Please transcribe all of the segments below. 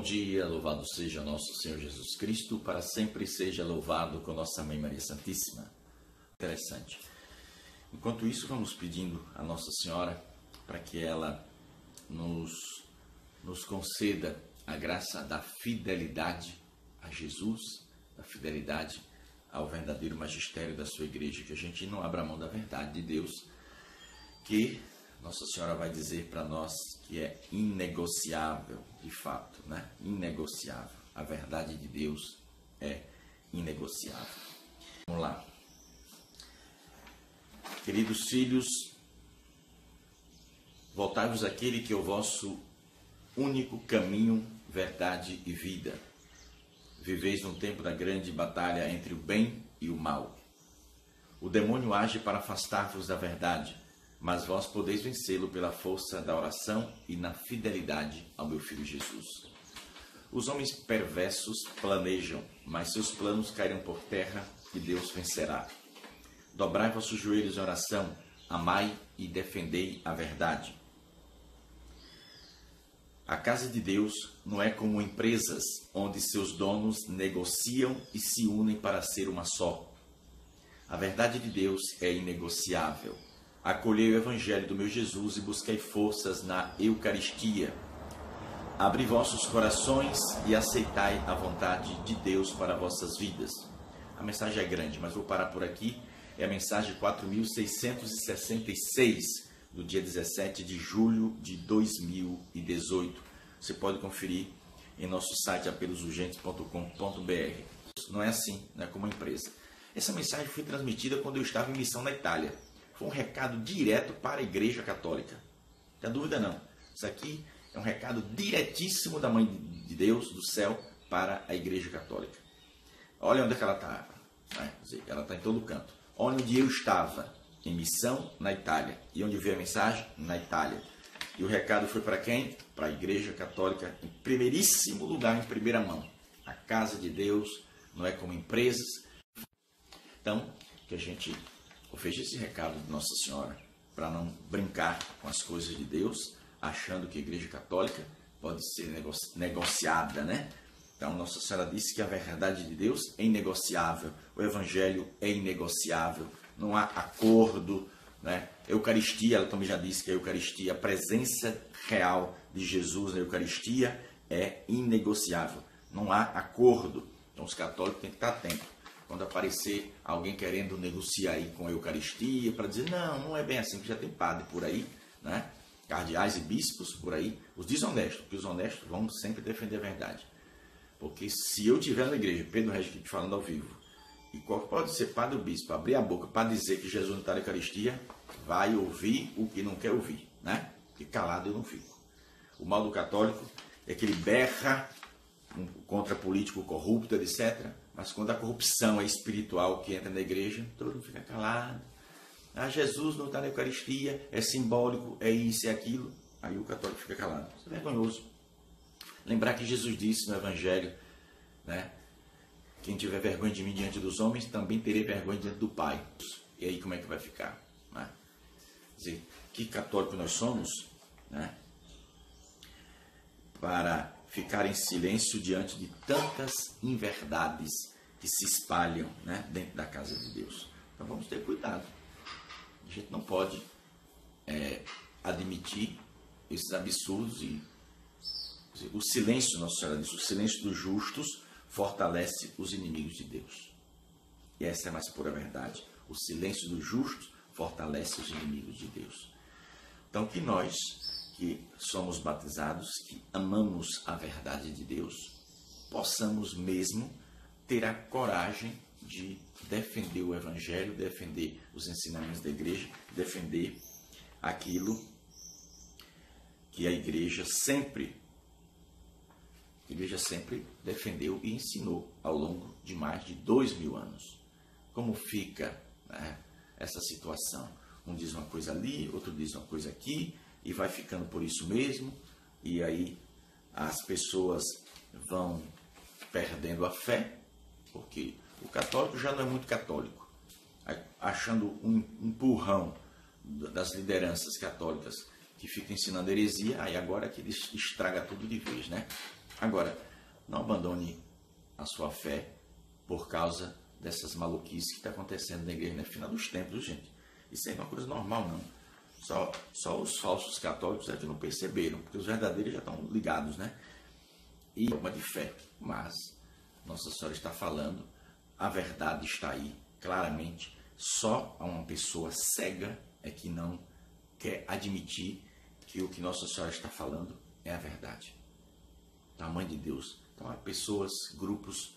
Bom dia, louvado seja nosso Senhor Jesus Cristo, para sempre seja louvado com nossa Mãe Maria Santíssima. Interessante. Enquanto isso, vamos pedindo a Nossa Senhora para que ela nos conceda a graça da fidelidade a Jesus, da fidelidade ao verdadeiro magistério da sua igreja, que a gente não abra mão da verdade de Deus, que Nossa Senhora vai dizer para nós que é inegociável, de fato, né? Inegociável. A verdade de Deus é inegociável. Vamos lá. Queridos filhos, voltai-vos àquele que é o vosso único caminho, verdade e vida. Viveis num tempo da grande batalha entre o bem e o mal. O demônio age para afastar-vos da verdade, mas vós podeis vencê-lo pela força da oração e na fidelidade ao meu Filho Jesus. Os homens perversos planejam, mas seus planos cairão por terra e Deus vencerá. Dobrai vossos joelhos em oração, amai e defendei a verdade. A casa de Deus não é como empresas onde seus donos negociam e se unem para ser uma só. A verdade de Deus é inegociável. Acolhei o Evangelho do meu Jesus e busquei forças na Eucaristia. Abri vossos corações e aceitai a vontade de Deus para vossas vidas. A mensagem é grande, mas vou parar por aqui. É a mensagem 4.666, do dia 17 de julho de 2018. Você pode conferir em nosso site apelosurgentes.com.br. Não é assim, não é como empresa. Essa mensagem foi transmitida quando eu estava em missão na Itália. Foi um recado direto para a Igreja Católica. Não tem dúvida não. Isso aqui é um recado diretíssimo da Mãe de Deus, do céu, para a Igreja Católica. Olha onde é que ela está. Ela está em todo canto. Onde eu estava, em missão na Itália. E onde veio a mensagem? Na Itália. E o recado foi para quem? Para a Igreja Católica, em primeiríssimo lugar, em primeira mão. A casa de Deus não é como empresas. Então, que a gente veja esse recado de Nossa Senhora, para não brincar com as coisas de Deus, achando que a Igreja Católica pode ser negociada, né? Então, Nossa Senhora disse que a verdade de Deus é inegociável, o Evangelho é inegociável, não há acordo, né? Eucaristia, ela também já disse que a Eucaristia, a presença real de Jesus na Eucaristia é inegociável, não há acordo. Então, os católicos têm que estar atentos. Quando aparecer alguém querendo negociar aí com a Eucaristia, para dizer, não é bem assim, que já tem padre por aí, né? Cardeais e bispos por aí, os desonestos, porque os honestos vão sempre defender a verdade. Porque se eu estiver na igreja, Pedro Regis te falando ao vivo, e qual pode ser padre ou bispo, abrir a boca para dizer que Jesus não está na Eucaristia, vai ouvir o que não quer ouvir, né? Porque calado eu não fico. O mal do católico é que ele berra contra político corrupto, etc., mas quando a corrupção é espiritual que entra na igreja, todo mundo fica calado. Ah, Jesus não está na Eucaristia, é simbólico, é isso, é aquilo. Aí o católico fica calado. Isso é vergonhoso. Lembrar que Jesus disse no Evangelho, né? Quem tiver vergonha de mim diante dos homens, também terei vergonha diante do Pai. E aí como é que vai ficar? Né? Quer dizer, que católico nós somos, né? Para ficar em silêncio diante de tantas inverdades que se espalham, né, dentro da casa de Deus. Então vamos ter cuidado. A gente não pode admitir esses absurdos e o silêncio, Nossa Senhora diz, o silêncio dos justos fortalece os inimigos de Deus. E essa é a mais pura verdade. O silêncio dos justos fortalece os inimigos de Deus. Então que nós, que somos batizados, que amamos a verdade de Deus, possamos mesmo ter a coragem de defender o Evangelho, defender os ensinamentos da igreja, defender aquilo que a igreja sempre defendeu e ensinou ao longo de mais de 2000 anos. Como fica, né, essa situação? Um diz uma coisa ali, outro diz uma coisa aqui, e vai ficando por isso mesmo, e aí as pessoas vão perdendo a fé, porque o católico já não é muito católico, achando um empurrão das lideranças católicas que ficam ensinando heresia, aí agora que ele estraga tudo de vez, né? Agora, não abandone a sua fé por causa dessas maluquices que está acontecendo na igreja no final dos tempos, gente. Isso aí não é uma coisa normal, não. Só os falsos católicos é que não perceberam, porque os verdadeiros já estão ligados, né? E uma de fé, mas Nossa Senhora está falando, a verdade está aí, claramente. Só uma pessoa cega é que não quer admitir que o que Nossa Senhora está falando é a verdade. Tamanho de Deus. Então há pessoas, grupos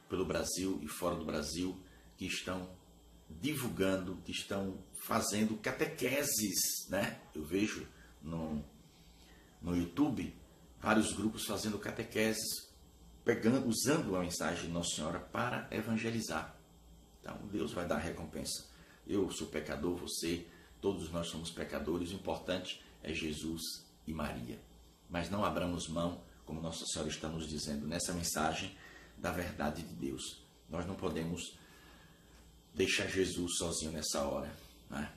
pelo Brasil e fora do Brasil que estão divulgando, que estão fazendo catequeses, né? Eu vejo no YouTube vários grupos fazendo catequeses, usando a mensagem de Nossa Senhora para evangelizar. Então Deus vai dar recompensa. Eu sou pecador, você, todos nós somos pecadores. O importante é Jesus e Maria. Mas não abramos mão, como Nossa Senhora está nos dizendo nessa mensagem, da verdade de Deus. Nós não podemos deixar Jesus sozinho nessa hora, né?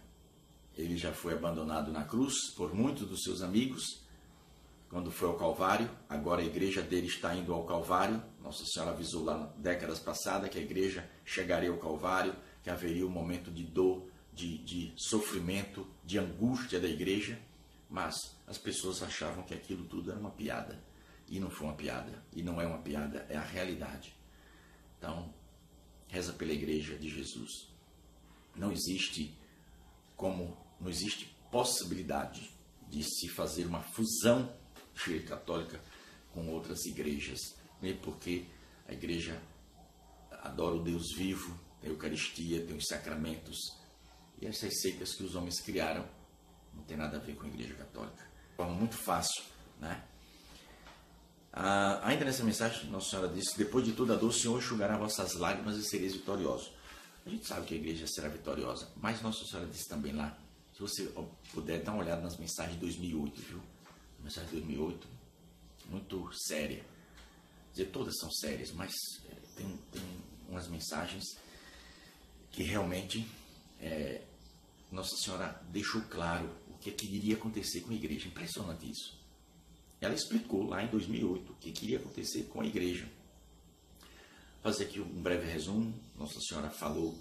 Ele já foi abandonado na cruz por muitos dos seus amigos, quando foi ao Calvário. Agora a igreja dele está indo ao Calvário. Nossa Senhora avisou lá décadas passadas que a igreja chegaria ao Calvário, que haveria um momento de dor, de sofrimento, de angústia da igreja, mas as pessoas achavam que aquilo tudo era uma piada. E não foi uma piada, e não é uma piada, é a realidade. Então, reza pela igreja de Jesus. Não existe possibilidade de se fazer uma fusão da Igreja Católica com outras igrejas, mesmo porque a igreja adora o Deus vivo, tem a Eucaristia, tem os sacramentos, e essas seitas que os homens criaram não tem nada a ver com a Igreja Católica. De forma muito fácil, né? Ainda nessa mensagem, Nossa Senhora disse: depois de toda a dor, o Senhor enxugará vossas lágrimas e sereis vitoriosos. A gente sabe que a igreja será vitoriosa, mas Nossa Senhora disse também lá, se você puder dar uma olhada nas mensagens de 2008, viu? Mensagem de 2008, muito séria. Quer dizer, todas são sérias, mas tem umas mensagens que realmente Nossa Senhora deixou claro o que iria acontecer com a igreja. Impressionante isso. Ela explicou lá em 2008 o que iria acontecer com a igreja. Vou fazer aqui um breve resumo. Nossa Senhora falou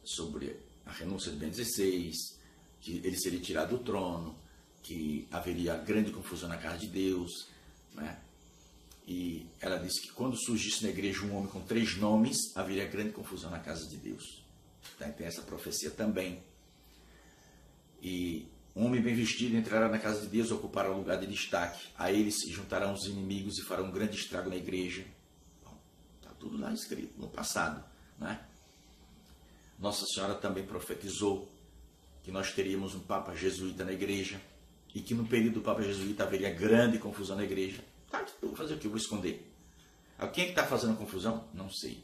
sobre a renúncia de Bento XVI, que ele seria tirado do trono, que haveria grande confusão na casa de Deus, né? E ela disse que quando surgisse na igreja um homem com 3 nomes, haveria grande confusão na casa de Deus. Tem essa profecia também. E um homem bem vestido entrará na casa de Deus e ocupará o lugar de destaque. A ele se juntarão os inimigos e farão um grande estrago na igreja. Está tudo lá escrito, no passado, né? Nossa Senhora também profetizou que nós teríamos um Papa jesuíta na igreja e que no período do Papa jesuíta haveria grande confusão na igreja. Tá, eu vou fazer o que? Eu vou esconder. Quem é que está fazendo confusão? Não sei.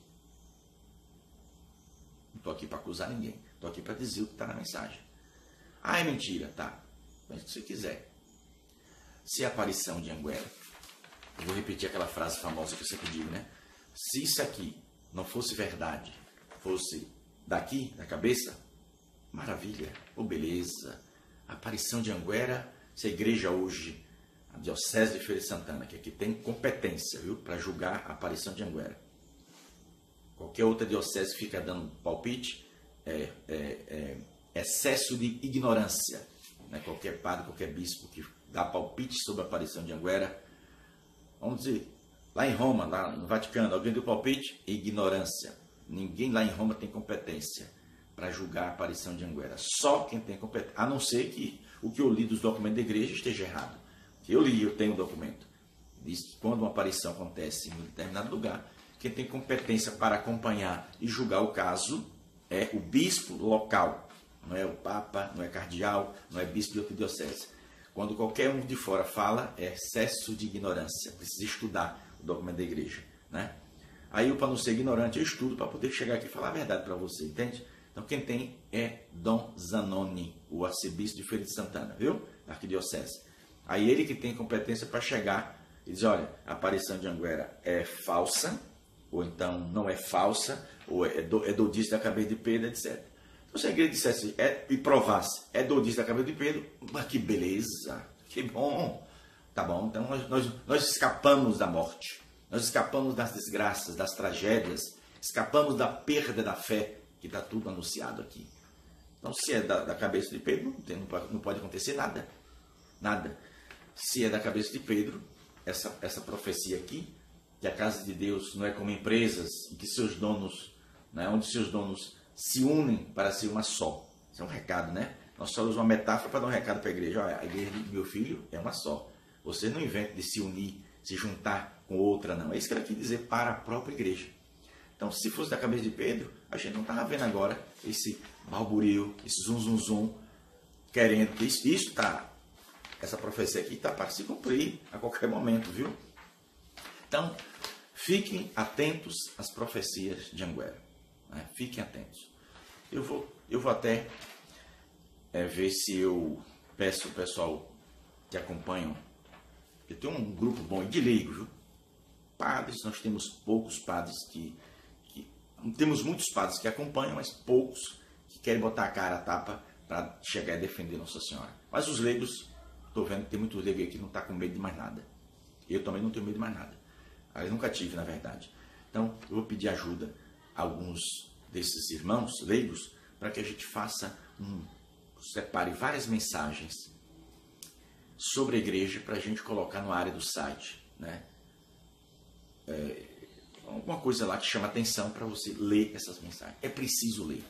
Não estou aqui para acusar ninguém. Estou aqui para dizer o que está na mensagem. É mentira, tá. Mas se você quiser. Se a aparição de Anguera, eu vou repetir aquela frase famosa que eu sempre digo, né? Se isso aqui não fosse verdade, fosse daqui, da cabeça, maravilha, beleza. A aparição de Anguera, se a igreja hoje, a Diocese de Feira de Santana, que aqui tem competência, viu, para julgar a aparição de Anguera. Qualquer outra diocese fica dando palpite, excesso de ignorância, né? Qualquer padre, qualquer bispo que dá palpite sobre a aparição de Anguera, vamos dizer, lá em Roma, lá no Vaticano, alguém deu palpite? Ignorância. Ninguém lá em Roma tem competência para julgar a aparição de Anguera. Só quem tem competência, a não ser que o que eu li dos documentos da igreja esteja errado. Que eu li, eu tenho o documento. Diz que quando uma aparição acontece em um determinado lugar, quem tem competência para acompanhar e julgar o caso é o bispo local. Não é o Papa, não é cardeal, não é bispo de outra diocese. Quando qualquer um de fora fala, é excesso de ignorância. Precisa estudar o documento da igreja, né? Aí eu, para não ser ignorante, eu estudo para poder chegar aqui e falar a verdade para você, entende? Então quem tem é Dom Zanoni, o arcebispo de Feira de Santana, viu? Arquidiocese. Aí ele que tem competência para chegar e dizer, olha, a aparição de Anguera é falsa, ou então não é falsa, ou é dodice da cabeça de Pedro, etc. Então se a igreja dissesse e provasse, é dodice da cabeça de Pedro, mas que beleza, que bom, Tá bom? Então nós escapamos da morte, nós escapamos das desgraças, das tragédias, escapamos da perda da fé, que está tudo anunciado aqui. Então, se é da cabeça de Pedro, não pode acontecer nada. Nada. Se é da cabeça de Pedro, essa profecia aqui, que a casa de Deus não é como empresas em que seus donos, né, onde seus donos se unem para ser uma só. Isso é um recado, né? Nós só usamos uma metáfora para dar um recado para a igreja. Olha, a igreja do meu filho é uma só. Você não inventa de se unir, se juntar com outra, não. É isso que ela quer dizer para a própria igreja. Então, se fosse da cabeça de Pedro, a gente não estava vendo agora esse balburio, esse zum, querendo que isso tá, essa profecia aqui está para se cumprir a qualquer momento, viu? Então, fiquem atentos às profecias de Anguera, né? Fiquem atentos. Eu vou até ver se eu peço o pessoal que acompanham, eu tenho um grupo bom de leigos, viu? Padres, nós temos poucos padres temos muitos padres que acompanham, mas poucos que querem botar a cara a tapa para chegar e defender Nossa Senhora. Mas os leigos, estou vendo que tem muitos leigos aqui que não estão com medo de mais nada. Eu também não tenho medo de mais nada. Eu nunca tive, na verdade. Então, eu vou pedir ajuda a alguns desses irmãos leigos para que a gente separe várias mensagens sobre a igreja para a gente colocar na área do site, né? Alguma coisa lá que chama atenção para você ler essas mensagens. É preciso ler.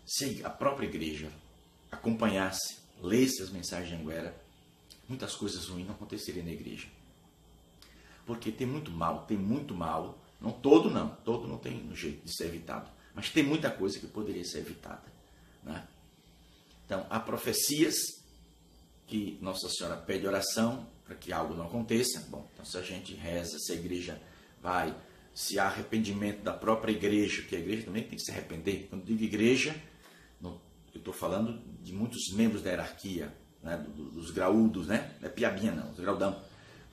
Se a própria igreja acompanhasse, lesse as mensagens de Anguera, muitas coisas ruins não aconteceriam na igreja. Porque tem muito mal, não todo não tem jeito de ser evitado, mas tem muita coisa que poderia ser evitada, né? Então, há profecias que Nossa Senhora pede oração para que algo não aconteça. Bom, então se a gente reza, se a igreja vai, se há arrependimento da própria igreja, que a igreja também tem que se arrepender. Quando digo igreja, eu estou falando de muitos membros da hierarquia, né, dos graúdos, né? Não é piabinha não, os graudão.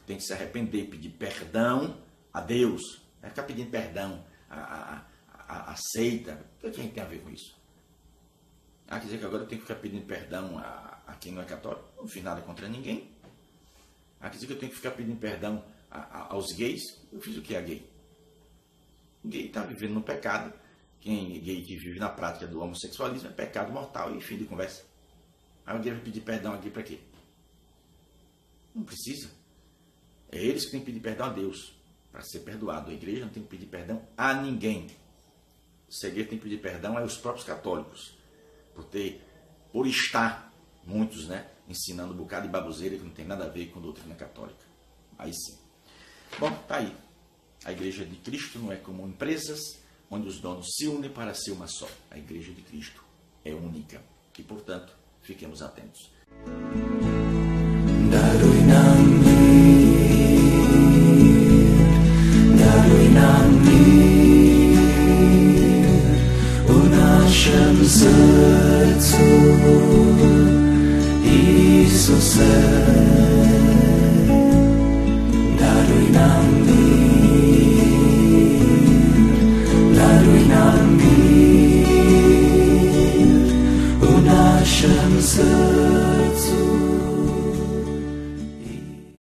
Tem que se arrepender, pedir perdão a Deus. Não é ficar pedindo perdão a seita. O que a gente tem a ver com isso? Quer dizer que agora eu tenho que ficar pedindo perdão a quem não é católico? Não fiz nada contra ninguém. Quer dizer que eu tenho que ficar pedindo perdão aos gays? Eu fiz o que a gay? O gay está vivendo no pecado. Quem é gay que vive na prática do homossexualismo é pecado mortal e fim de conversa. Aí alguém vai pedir perdão aqui para quê? Não precisa. É eles que têm que pedir perdão a Deus para ser perdoado. A igreja não tem que pedir perdão a ninguém. Se a igreja tem que pedir perdão aos próprios católicos. Por estar muitos, né, ensinando um bocado de baboseira que não tem nada a ver com a doutrina católica. Aí sim. Bom, tá aí. A igreja de Cristo não é como empresas onde os donos se unem para ser uma só. A igreja de Cristo é única. E, portanto, fiquemos atentos.